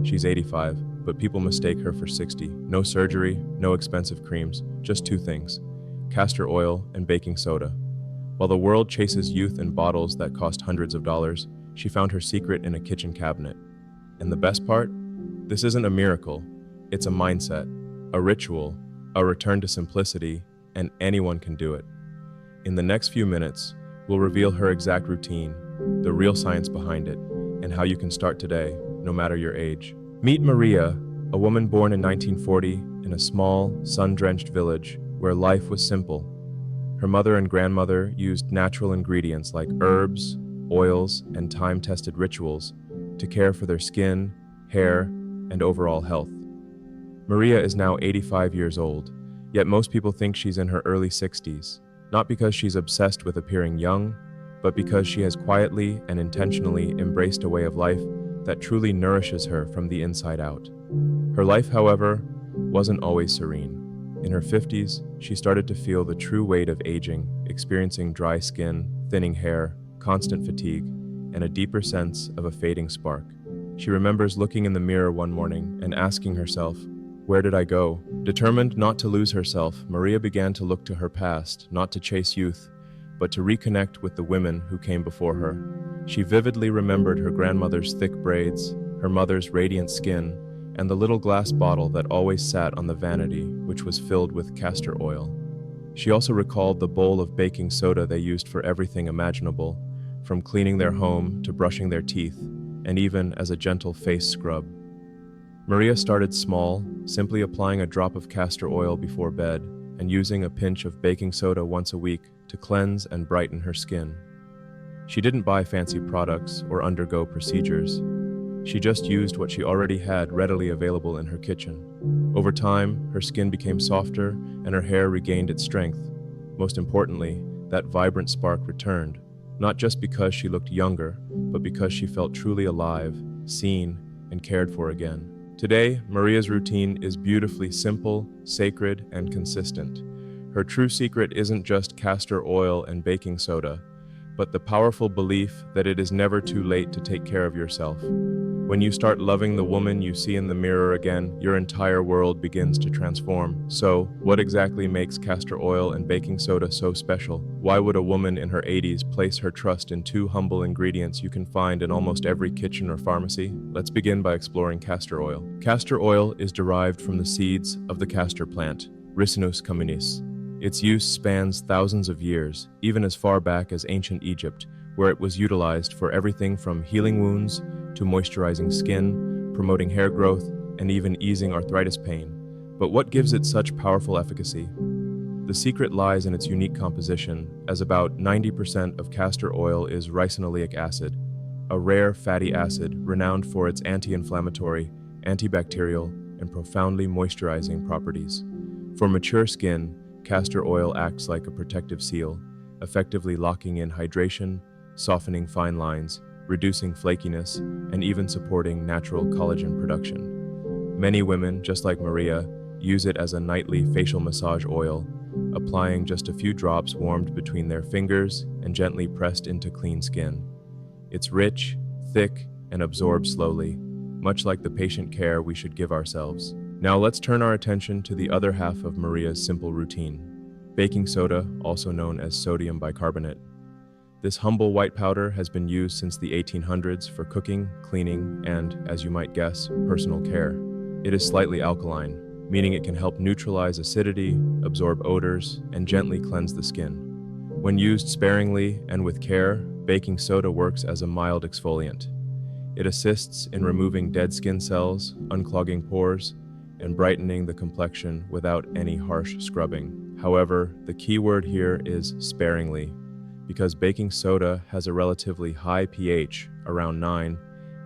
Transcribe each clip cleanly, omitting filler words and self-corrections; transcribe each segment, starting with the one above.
She's 85, but people mistake her for 60. No surgery, no expensive creams, just two things: castor oil and baking soda. While the world chases youth in bottles that cost hundreds of dollars, she found her secret in a kitchen cabinet. And the best part? This isn't a miracle. It's a mindset, a ritual, a return to simplicity, and anyone can do it. In the next few minutes, we'll reveal her exact routine, the real science behind it, and how you can start today, no matter your age. Meet Maria, a woman born in 1940 in a small, sun-drenched village where life was simple. Her mother and grandmother used natural ingredients like herbs, oils, and time-tested rituals to care for their skin, hair, and overall health. Maria is now 85 years old, yet most people think she's in her early 60s, not because she's obsessed with appearing young, but because she has quietly and intentionally embraced a way of life that truly nourishes her from the inside out. Her life, however, wasn't always serene. In her 50s, she started to feel the true weight of aging, experiencing dry skin, thinning hair, constant fatigue, and a deeper sense of a fading spark. She remembers looking in the mirror one morning and asking herself, "Where did I go?" Determined not to lose herself, Maria began to look to her past, not to chase youth, but to reconnect with the women who came before her. She vividly remembered her grandmother's thick braids, her mother's radiant skin, and the little glass bottle that always sat on the vanity, which was filled with castor oil. She also recalled the bowl of baking soda they used for everything imaginable, from cleaning their home to brushing their teeth, and even as a gentle face scrub. Maria started small, simply applying a drop of castor oil before bed and using a pinch of baking soda once a week to cleanse and brighten her skin. She didn't buy fancy products or undergo procedures. She just used what she already had readily available in her kitchen. Over time, her skin became softer and her hair regained its strength. Most importantly, that vibrant spark returned, not just because she looked younger, but because she felt truly alive, seen, and cared for again. Today, Maria's routine is beautifully simple, sacred, and consistent. Her true secret isn't just castor oil and baking soda, but the powerful belief that it is never too late to take care of yourself. When you start loving the woman you see in the mirror again, your entire world begins to transform. So, what exactly makes castor oil and baking soda so special? Why would a woman in her 80s place her trust in two humble ingredients you can find in almost every kitchen or pharmacy? Let's begin by exploring castor oil. Castor oil is derived from the seeds of the castor plant, Ricinus communis. Its use spans thousands of years, even as far back as ancient Egypt, where it was utilized for everything from healing wounds to moisturizing skin, promoting hair growth, and even easing arthritis pain. But what gives it such powerful efficacy? The secret lies in its unique composition, as about 90% of castor oil is ricinoleic acid, a rare fatty acid renowned for its anti-inflammatory, antibacterial, and profoundly moisturizing properties. For mature skin, castor oil acts like a protective seal, effectively locking in hydration, softening fine lines, reducing flakiness, and even supporting natural collagen production. Many women, just like Maria, use it as a nightly facial massage oil, applying just a few drops warmed between their fingers and gently pressed into clean skin. It's rich, thick, and absorbs slowly, much like the patient care we should give ourselves. Now let's turn our attention to the other half of Maria's simple routine: baking soda, also known as sodium bicarbonate. This humble white powder has been used since the 1800s for cooking, cleaning, and, as you might guess, personal care. It is slightly alkaline, meaning it can help neutralize acidity, absorb odors, and gently cleanse the skin. When used sparingly and with care, baking soda works as a mild exfoliant. It assists in removing dead skin cells, unclogging pores, and brightening the complexion without any harsh scrubbing. However, the key word here is sparingly. Because baking soda has a relatively high pH, around 9,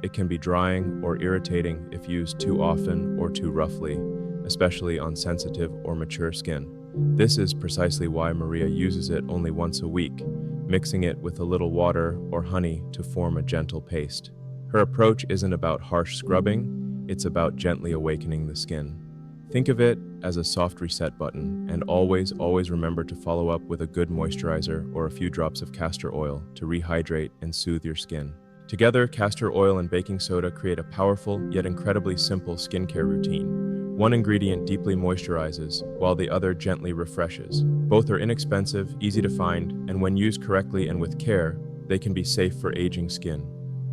it can be drying or irritating if used too often or too roughly, especially on sensitive or mature skin. This is precisely why Maria uses it only once a week, mixing it with a little water or honey to form a gentle paste. Her approach isn't about harsh scrubbing, it's about gently awakening the skin. Think of it as a soft reset button, and always remember to follow up with a good moisturizer or a few drops of castor oil to rehydrate and soothe your skin. Together, castor oil and baking soda create a powerful yet incredibly simple skincare routine. One ingredient deeply moisturizes, while the other gently refreshes. Both are inexpensive, easy to find, and when used correctly and with care, they can be safe for aging skin.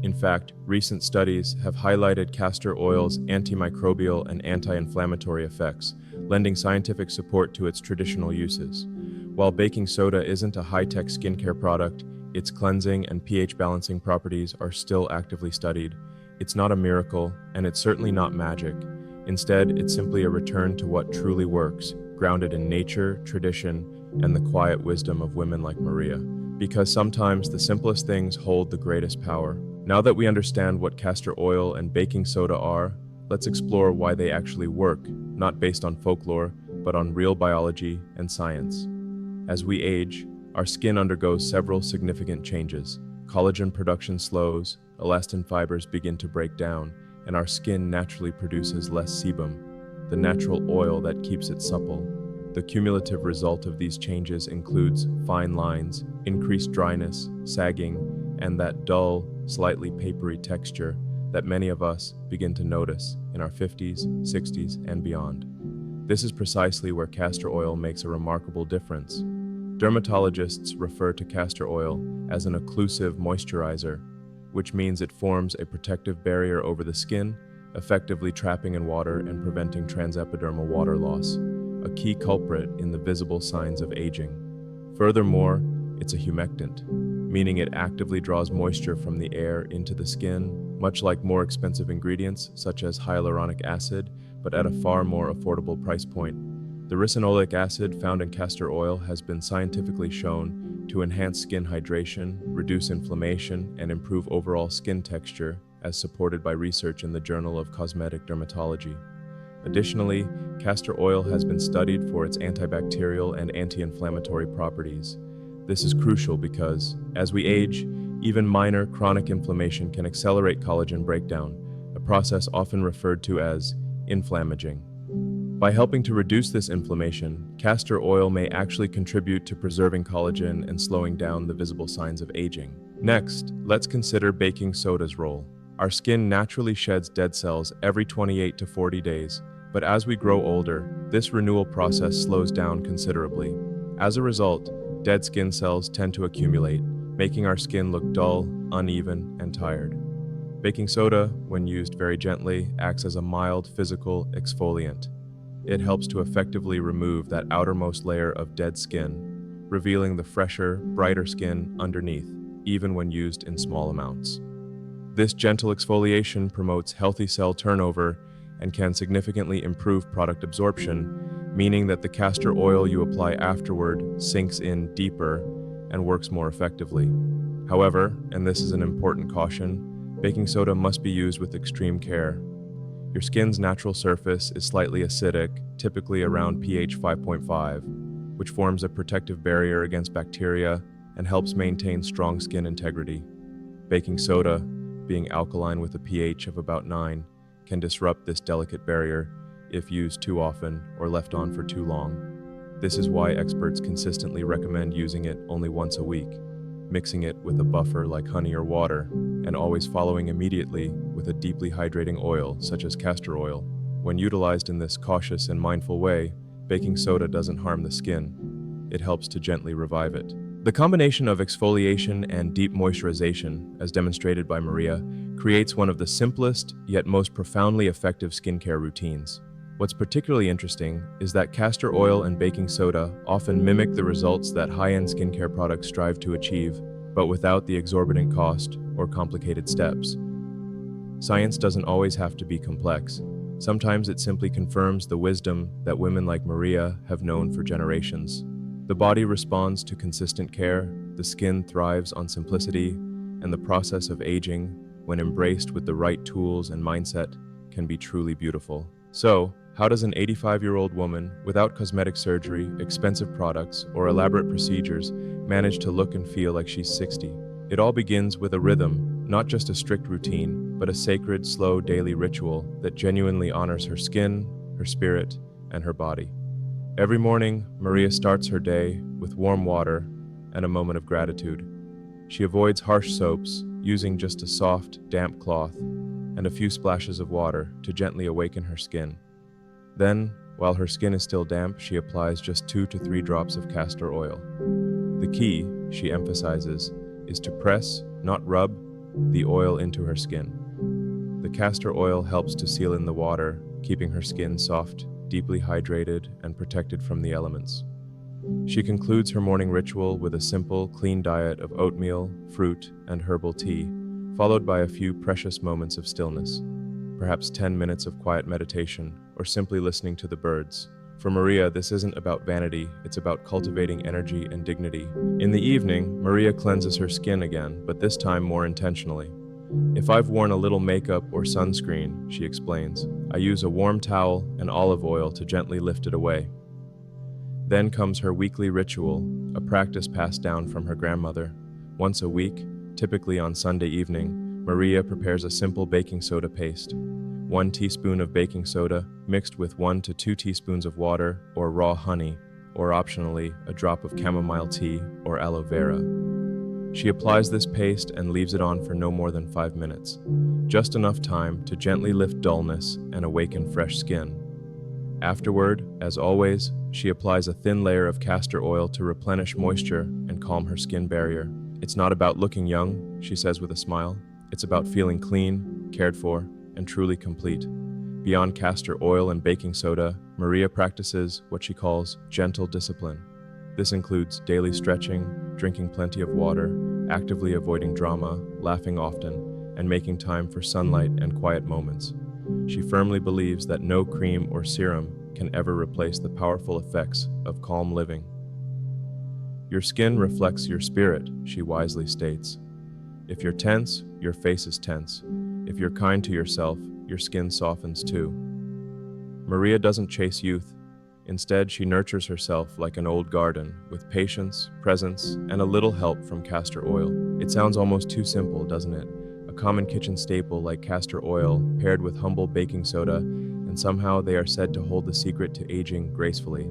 In fact, recent studies have highlighted castor oil's antimicrobial and anti-inflammatory effects, lending scientific support to its traditional uses. While baking soda isn't a high-tech skincare product, its cleansing and pH balancing properties are still actively studied. It's not a miracle, and it's certainly not magic. Instead, it's simply a return to what truly works, grounded in nature, tradition, and the quiet wisdom of women like Maria. Because sometimes the simplest things hold the greatest power. Now that we understand what castor oil and baking soda are, let's explore why they actually work, not based on folklore, but on real biology and science. As we age, our skin undergoes several significant changes. Collagen production slows, elastin fibers begin to break down, and our skin naturally produces less sebum, the natural oil that keeps it supple. The cumulative result of these changes includes fine lines, increased dryness, sagging, and that dull, slightly papery texture that many of us begin to notice in our 50s, 60s, and beyond. This is precisely where castor oil makes a remarkable difference. Dermatologists refer to castor oil as an occlusive moisturizer, which means it forms a protective barrier over the skin, effectively trapping in water and preventing transepidermal water loss, a key culprit in the visible signs of aging. Furthermore, it's a humectant, meaning it actively draws moisture from the air into the skin, much like more expensive ingredients such as hyaluronic acid, but at a far more affordable price point. The ricinoleic acid found in castor oil has been scientifically shown to enhance skin hydration, reduce inflammation, and improve overall skin texture, as supported by research in the Journal of Cosmetic Dermatology. Additionally, castor oil has been studied for its antibacterial and anti-inflammatory properties. This is crucial because, as we age, even minor chronic inflammation can accelerate collagen breakdown, a process often referred to as inflammaging. By helping to reduce this inflammation, castor oil may actually contribute to preserving collagen and slowing down the visible signs of aging. Next, let's consider baking soda's role. Our skin naturally sheds dead cells every 28 to 40 days, but as we grow older, this renewal process slows down considerably. As a result, dead skin cells tend to accumulate, making our skin look dull, uneven, and tired. Baking soda, when used very gently, acts as a mild physical exfoliant. It helps to effectively remove that outermost layer of dead skin, revealing the fresher, brighter skin underneath, even when used in small amounts. This gentle exfoliation promotes healthy cell turnover and can significantly improve product absorption, meaning that the castor oil you apply afterward sinks in deeper and works more effectively. However, and this is an important caution, baking soda must be used with extreme care. Your skin's natural surface is slightly acidic, typically around pH 5.5, which forms a protective barrier against bacteria and helps maintain strong skin integrity. Baking soda, being alkaline with a pH of about 9, can disrupt this delicate barrier if used too often or left on for too long. This is why experts consistently recommend using it only once a week, mixing it with a buffer like honey or water, and always following immediately with a deeply hydrating oil such as castor oil. When utilized in this cautious and mindful way, baking soda doesn't harm the skin. It helps to gently revive it. The combination of exfoliation and deep moisturization, as demonstrated by Maria, creates one of the simplest yet most profoundly effective skincare routines. What's particularly interesting is that castor oil and baking soda often mimic the results that high-end skincare products strive to achieve, but without the exorbitant cost or complicated steps. Science doesn't always have to be complex. Sometimes it simply confirms the wisdom that women like Maria have known for generations. The body responds to consistent care, the skin thrives on simplicity, and the process of aging, when embraced with the right tools and mindset, can be truly beautiful. So, how does an 85-year-old woman, without cosmetic surgery, expensive products, or elaborate procedures, manage to look and feel like she's 60? It all begins with a rhythm, not just a strict routine, but a sacred, slow daily ritual that genuinely honors her skin, her spirit, and her body. Every morning, Maria starts her day with warm water and a moment of gratitude. She avoids harsh soaps, using just a soft, damp cloth and a few splashes of water to gently awaken her skin. Then, while her skin is still damp, she applies just 2 to 3 drops of castor oil. The key, she emphasizes, is to press, not rub, the oil into her skin. The castor oil helps to seal in the water, keeping her skin soft, deeply hydrated, and protected from the elements. She concludes her morning ritual with a simple, clean diet of oatmeal, fruit, and herbal tea, followed by a few precious moments of stillness, perhaps 10 minutes of quiet meditation, or simply listening to the birds. For Maria, this isn't about vanity, it's about cultivating energy and dignity. In the evening, Maria cleanses her skin again, but this time more intentionally. If I've worn a little makeup or sunscreen, she explains, I use a warm towel and olive oil to gently lift it away. Then comes her weekly ritual, a practice passed down from her grandmother. Once a week, typically on Sunday evening, Maria prepares a simple baking soda paste. 1 teaspoon of baking soda mixed with 1 to 2 teaspoons of water or raw honey, or optionally, a drop of chamomile tea or aloe vera. She applies this paste and leaves it on for no more than 5 minutes, just enough time to gently lift dullness and awaken fresh skin. Afterward, as always, she applies a thin layer of castor oil to replenish moisture and calm her skin barrier. It's not about looking young, she says with a smile. It's about feeling clean, cared for, and truly complete. Beyond castor oil and baking soda, Maria practices what she calls gentle discipline. This includes daily stretching, drinking plenty of water, actively avoiding drama, laughing often, and making time for sunlight and quiet moments. She firmly believes that no cream or serum can ever replace the powerful effects of calm living. Your skin reflects your spirit, she wisely states. If you're tense, your face is tense. If you're kind to yourself, your skin softens too. Maria doesn't chase youth. Instead, she nurtures herself like an old garden, with patience, presence, and a little help from castor oil. It sounds almost too simple, doesn't it? A common kitchen staple like castor oil, paired with humble baking soda, and somehow they are said to hold the secret to aging gracefully.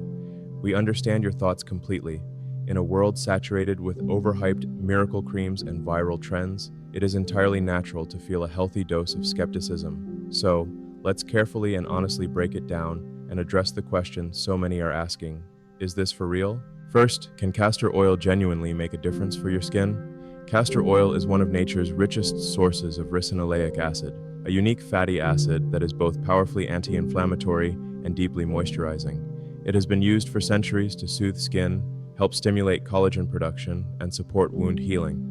We understand your thoughts completely. In a world saturated with overhyped miracle creams and viral trends, it is entirely natural to feel a healthy dose of skepticism. So, let's carefully and honestly break it down and address the question so many are asking. Is this for real? First, can castor oil genuinely make a difference for your skin? Castor oil is one of nature's richest sources of ricinoleic acid, a unique fatty acid that is both powerfully anti-inflammatory and deeply moisturizing. It has been used for centuries to soothe skin, help stimulate collagen production, and support wound healing.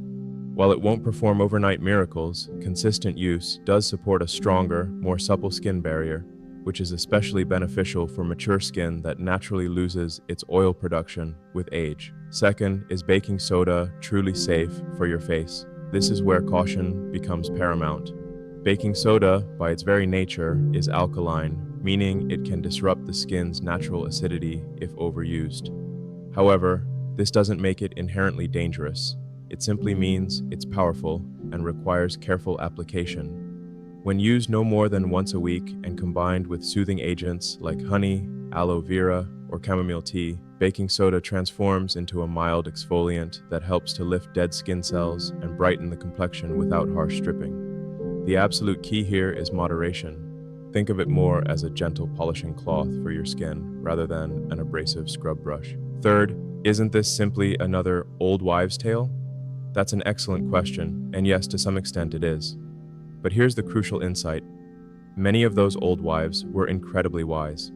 While it won't perform overnight miracles, consistent use does support a stronger, more supple skin barrier, which is especially beneficial for mature skin that naturally loses its oil production with age. Second, is baking soda truly safe for your face? This is where caution becomes paramount. Baking soda, by its very nature, is alkaline, meaning it can disrupt the skin's natural acidity if overused. However, this doesn't make it inherently dangerous. It simply means it's powerful and requires careful application. When used no more than once a week and combined with soothing agents like honey, aloe vera, or chamomile tea, baking soda transforms into a mild exfoliant that helps to lift dead skin cells and brighten the complexion without harsh stripping. The absolute key here is moderation. Think of it more as a gentle polishing cloth for your skin rather than an abrasive scrub brush. Third, isn't this simply another old wives' tale? That's an excellent question, and yes, to some extent it is. But here's the crucial insight. Many of those old wives were incredibly wise.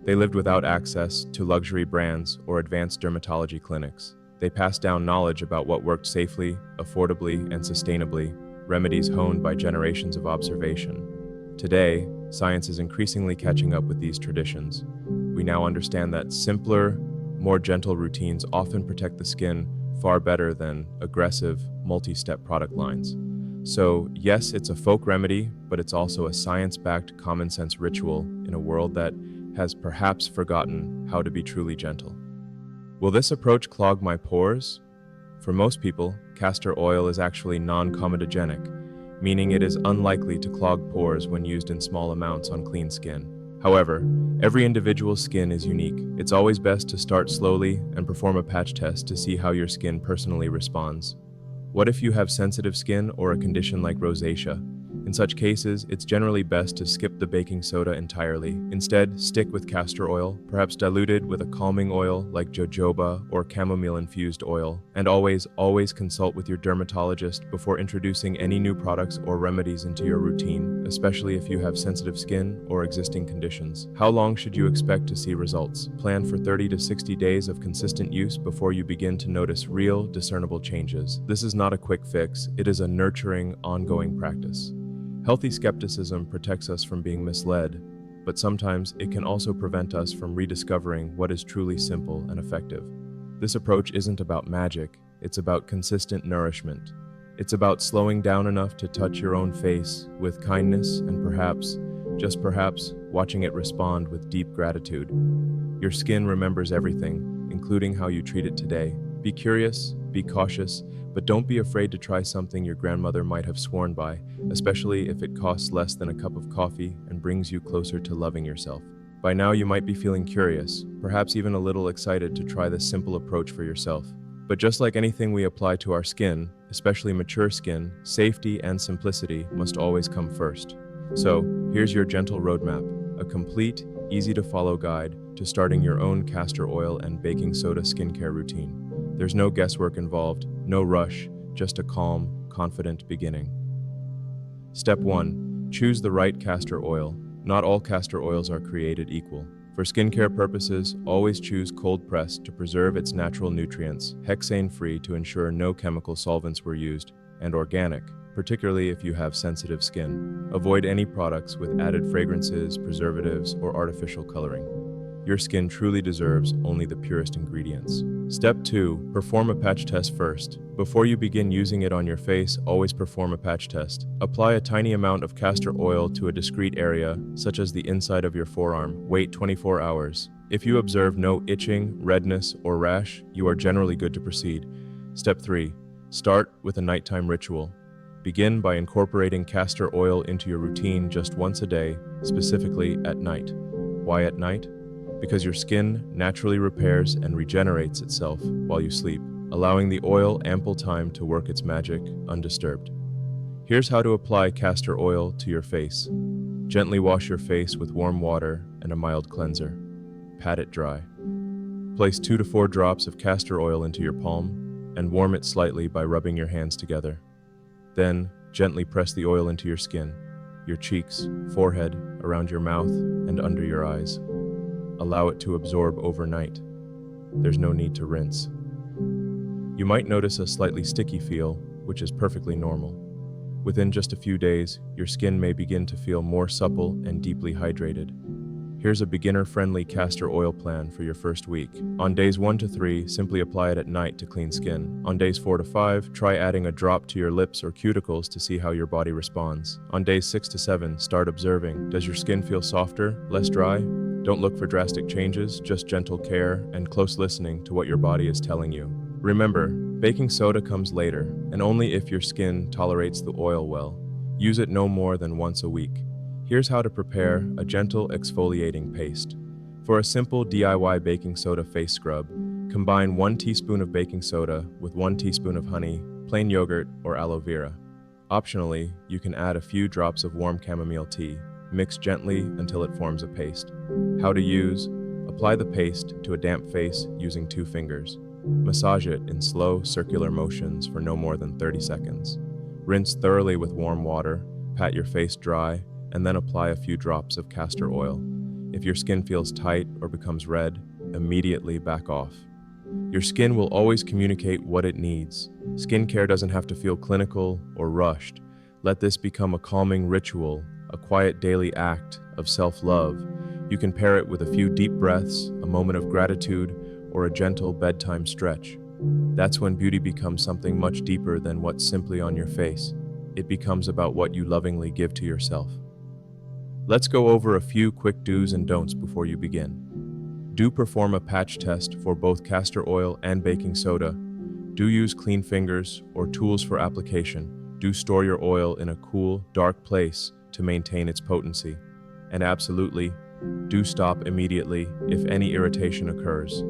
They lived without access to luxury brands or advanced dermatology clinics. They passed down knowledge about what worked safely, affordably, and sustainably, remedies honed by generations of observation. Today, science is increasingly catching up with these traditions. We now understand that simpler, more gentle routines often protect the skin far better than aggressive, multi-step product lines. So, yes, it's a folk remedy, but it's also a science-backed common-sense ritual in a world that has perhaps forgotten how to be truly gentle. Will this approach clog my pores? For most people, castor oil is actually non-comedogenic, meaning it is unlikely to clog pores when used in small amounts on clean skin. However, every individual's skin is unique. It's always best to start slowly and perform a patch test to see how your skin personally responds. What if you have sensitive skin or a condition like rosacea? In such cases, it's generally best to skip the baking soda entirely. Instead, stick with castor oil, perhaps diluted with a calming oil like jojoba or chamomile-infused oil. And always consult with your dermatologist before introducing any new products or remedies into your routine, especially if you have sensitive skin or existing conditions. How long should you expect to see results? Plan for 30 to 60 days of consistent use before you begin to notice real, discernible changes. This is not a quick fix, it is a nurturing, ongoing practice. Healthy skepticism protects us from being misled, but sometimes it can also prevent us from rediscovering what is truly simple and effective. This approach isn't about magic, it's about consistent nourishment. It's about slowing down enough to touch your own face with kindness and perhaps, just perhaps, watching it respond with deep gratitude. Your skin remembers everything, including how you treat it today. Be curious, be cautious, but don't be afraid to try something your grandmother might have sworn by, especially if it costs less than a cup of coffee and brings you closer to loving yourself. By now you might be feeling curious, perhaps even a little excited to try this simple approach for yourself. But just like anything we apply to our skin, especially mature skin, safety and simplicity must always come first. So, here's your gentle roadmap, a complete, easy-to-follow guide to starting your own castor oil and baking soda skincare routine. There's no guesswork involved, no rush, just a calm, confident beginning. Step 1. Choose the right castor oil. Not all castor oils are created equal. For skincare purposes, always choose cold pressed to preserve its natural nutrients, hexane-free to ensure no chemical solvents were used, and organic, particularly if you have sensitive skin. Avoid any products with added fragrances, preservatives, or artificial coloring. Your skin truly deserves only the purest ingredients. Step 2. Perform a patch test first. Before you begin using it on your face, always perform a patch test. Apply a tiny amount of castor oil to a discrete area, such as the inside of your forearm. Wait 24 hours. If you observe no itching, redness, or rash, you are generally good to proceed. Step 3. Start with a nighttime ritual. Begin by incorporating castor oil into your routine just once a day, specifically at night. Why at night? Because your skin naturally repairs and regenerates itself while you sleep, allowing the oil ample time to work its magic undisturbed. Here's how to apply castor oil to your face. Gently wash your face with warm water and a mild cleanser. Pat it dry. Place 2 to 4 drops of castor oil into your palm and warm it slightly by rubbing your hands together. Then, gently press the oil into your skin, your cheeks, forehead, around your mouth, and under your eyes. Allow it to absorb overnight. There's no need to rinse. You might notice a slightly sticky feel, which is perfectly normal. Within just a few days, your skin may begin to feel more supple and deeply hydrated. Here's a beginner-friendly castor oil plan for your first week. On days 1 to 3, simply apply it at night to clean skin. On days 4 to 5, try adding a drop to your lips or cuticles to see how your body responds. On days 6 to 7, start observing. Does your skin feel softer, less dry? Don't look for drastic changes, just gentle care and close listening to what your body is telling you. Remember, baking soda comes later, and only if your skin tolerates the oil well. Use it no more than once a week. Here's how to prepare a gentle exfoliating paste. For a simple DIY baking soda face scrub, combine 1 teaspoon of baking soda with 1 teaspoon of honey, plain yogurt, or aloe vera. Optionally, you can add a few drops of warm chamomile tea. Mix gently until it forms a paste. How to use: apply the paste to a damp face using 2 fingers. Massage it in slow, circular motions for no more than 30 seconds. Rinse thoroughly with warm water, pat your face dry, and then apply a few drops of castor oil. If your skin feels tight or becomes red, immediately back off. Your skin will always communicate what it needs. Skincare doesn't have to feel clinical or rushed. Let this become a calming ritual, a quiet daily act of self-love. You can pair it with a few deep breaths, a moment of gratitude, or a gentle bedtime stretch. That's when beauty becomes something much deeper than what's simply on your face. It becomes about what you lovingly give to yourself. Let's go over a few quick do's and don'ts before you begin. Do perform a patch test for both castor oil and baking soda. Do use clean fingers or tools for application. Do store your oil in a cool, dark place to maintain its potency. And absolutely, do stop immediately if any irritation occurs.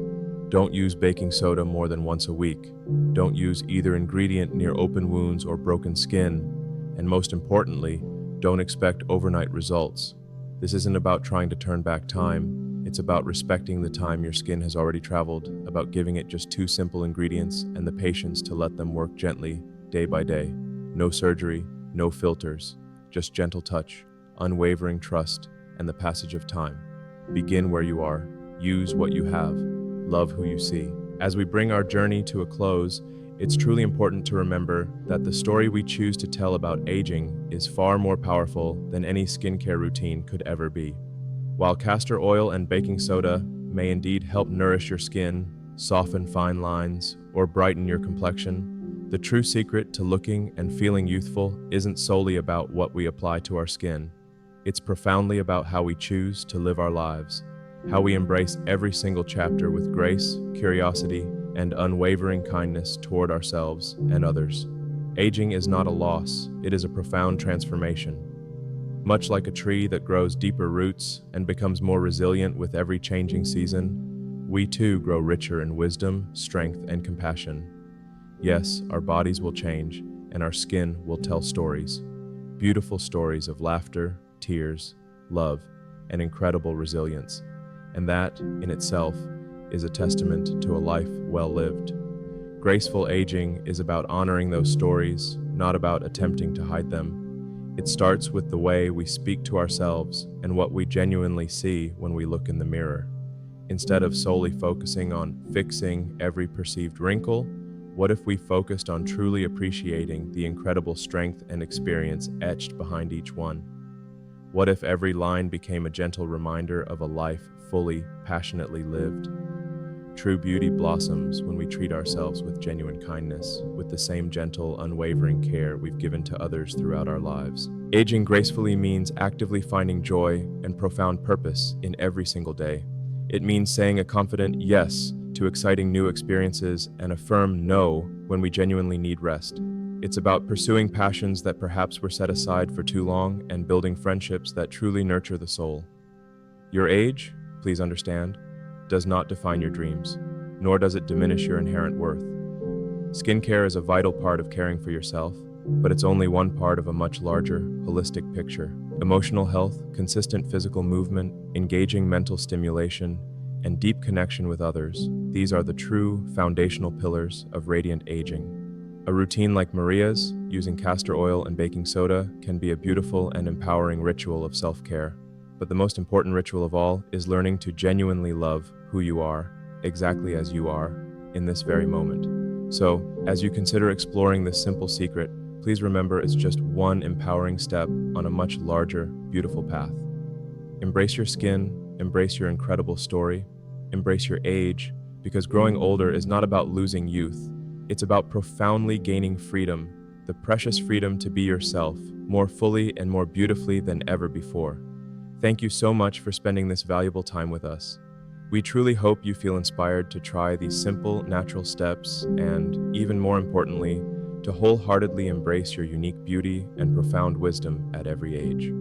Don't use baking soda more than once a week. Don't use either ingredient near open wounds or broken skin. And most importantly, don't expect overnight results. This isn't about trying to turn back time. It's about respecting the time your skin has already traveled, about giving it just two simple ingredients and the patience to let them work gently, day by day. No surgery, no filters, just gentle touch, unwavering trust, and the passage of time. Begin where you are, use what you have, love who you see. As we bring our journey to a close, it's truly important to remember that the story we choose to tell about aging is far more powerful than any skincare routine could ever be. While castor oil and baking soda may indeed help nourish your skin, soften fine lines, or brighten your complexion, the true secret to looking and feeling youthful isn't solely about what we apply to our skin. It's profoundly about how we choose to live our lives, how we embrace every single chapter with grace, curiosity, and unwavering kindness toward ourselves and others. Aging is not a loss, it is a profound transformation. Much like a tree that grows deeper roots and becomes more resilient with every changing season, we too grow richer in wisdom, strength, and compassion. Yes, our bodies will change, and our skin will tell stories. Beautiful stories of laughter, tears, love, and incredible resilience. And that, in itself, is a testament to a life well lived. Graceful aging is about honoring those stories, not about attempting to hide them. It starts with the way we speak to ourselves and what we genuinely see when we look in the mirror. Instead of solely focusing on fixing every perceived wrinkle, what if we focused on truly appreciating the incredible strength and experience etched behind each one? What if every line became a gentle reminder of a life fully, passionately lived? True beauty blossoms when we treat ourselves with genuine kindness, with the same gentle, unwavering care we've given to others throughout our lives. Aging gracefully means actively finding joy and profound purpose in every single day. It means saying a confident yes to exciting new experiences and a firm no when we genuinely need rest. It's about pursuing passions that perhaps were set aside for too long and building friendships that truly nurture the soul. Your age, please understand, does not define your dreams, nor does it diminish your inherent worth. Skincare is a vital part of caring for yourself, but it's only one part of a much larger, holistic picture. Emotional health, consistent physical movement, engaging mental stimulation, and deep connection with others, these are the true foundational pillars of radiant aging. A routine like Maria's, using castor oil and baking soda, can be a beautiful and empowering ritual of self-care. But the most important ritual of all is learning to genuinely love who you are, exactly as you are, in this very moment. So, as you consider exploring this simple secret, please remember it's just one empowering step on a much larger, beautiful path. Embrace your skin, embrace your incredible story, embrace your age, because growing older is not about losing youth. It's about profoundly gaining freedom, the precious freedom to be yourself, more fully and more beautifully than ever before. Thank you so much for spending this valuable time with us. We truly hope you feel inspired to try these simple, natural steps and, even more importantly, to wholeheartedly embrace your unique beauty and profound wisdom at every age.